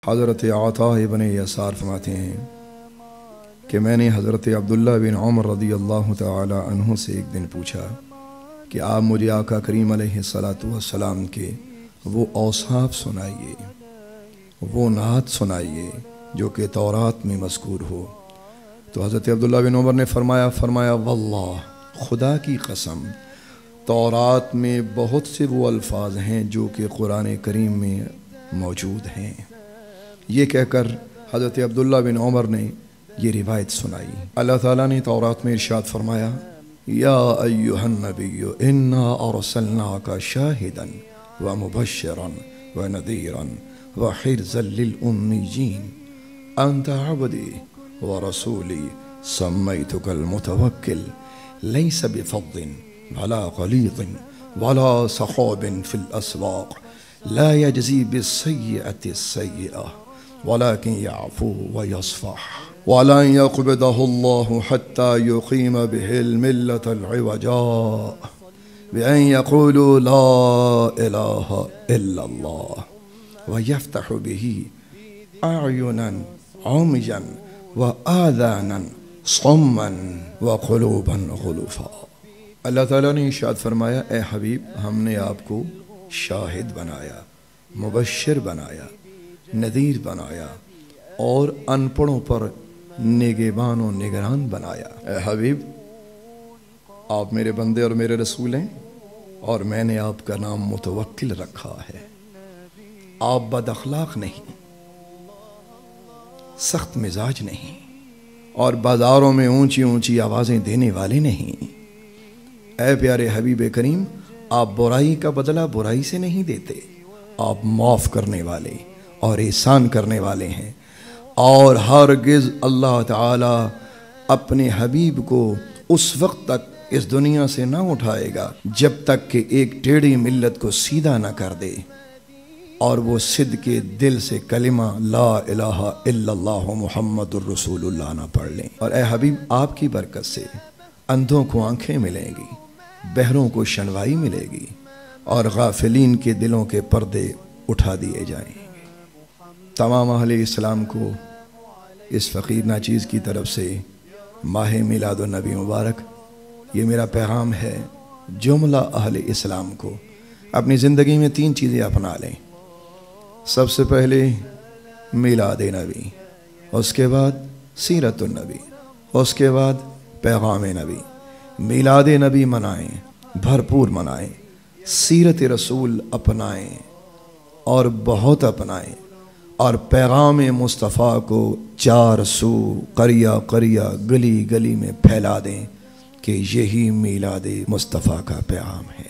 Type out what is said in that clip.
حضرت عطا ابن یسار فرماتے ہیں کہ میں نے حضرت عبداللہ بن عمر رضی اللہ تعالی عنہ سے ایک دن پوچھا کہ آپ مجھے آقا کریم علیہ السلام کے وہ اوصاف سنائیے، وہ نعت سنائیے جو کہ تورات میں مذکور ہو۔ تو حضرت عبداللہ بن عمر نے فرمایا واللہ، خدا کی قسم، تورات میں بہت سے وہ الفاظ ہیں جو کہ قرآن کریم میں موجود ہیں۔ یہ کہہ کر حضرت عبداللہ بن عمر نے یہ روایت سنائی۔ اللہ تعالیٰ نے تورات میں ارشاد فرمایا یا ایہا النبی انا ارسلناک شاہدا ومبشرا ونذیرا وحرزا للأمیین انت عبدی ورسولی سمیتک المتوکل لیس بفظ ولا غلیظ ولا سخاب فی الاسواق لا یجزی بالسیئة السیئة ولكن يعفو ويصفح ولن يقبضه الله حتى يقيم به الملة العوجاء بأن يقولوا لا إله إلا الله ويفتح به أعينا عميا وآذانا صما وقلوبا غلفا۔ اللہ تعالیٰ نے ارشاد فرمایا اے حبیب، ہم نے آپ کو شاہد بنایا، مبشر بنایا، نذیر بنایا اور ان پڑھوں پر نگہبان و نگران بنایا۔ اے حبیب، آپ میرے بندے اور میرے رسول ہیں اور میں نے آپ کا نام متوکل رکھا ہے۔ آپ بد اخلاق نہیں، سخت مزاج نہیں اور بازاروں میں اونچی اونچی آوازیں دینے والے نہیں۔ اے پیارے حبیب کریم، آپ برائی کا بدلہ برائی سے نہیں دیتے، آپ معاف کرنے والے اور احسان کرنے والے ہیں، اور ہرگز اللہ تعالی اپنے حبیب کو اس وقت تک اس دنیا سے نہ اٹھائے گا جب تک کہ ایک ٹیڑھی ملت کو سیدھا نہ کر دے اور وہ صدق کے دل سے کلمہ لا الہ الا اللہ محمد الرسول اللہ نہ پڑھ لیں۔ اور اے حبیب، آپ کی برکت سے اندھوں کو آنکھیں ملیں گی، بہروں کو شنوائی ملے گی اور غافلین کے دلوں کے پردے اٹھا دیے جائیں گے۔ تمام اہل اسلام کو اس فقیر ناچیز کی طرف سے ماہ میلاد النبی مبارک، یہ میرا پیغام ہے جملہ اہل اسلام کو۔ اپنی زندگی میں 3 چیزیں اپنا لیں۔ سب سے پہلے میلاد نبی، اس کے بعد سیرت النبی، اس کے بعد پیغام نبی۔ میلاد نبی منائیں، بھرپور منائیں، سیرت رسول اپنائیں اور بہت اپنائیں، اور پیغام مصطفیٰ کو 4 سو قریہ قریہ گلی گلی میں پھیلا دیں کہ یہی میلاد مصطفیٰ کا پیغام ہے۔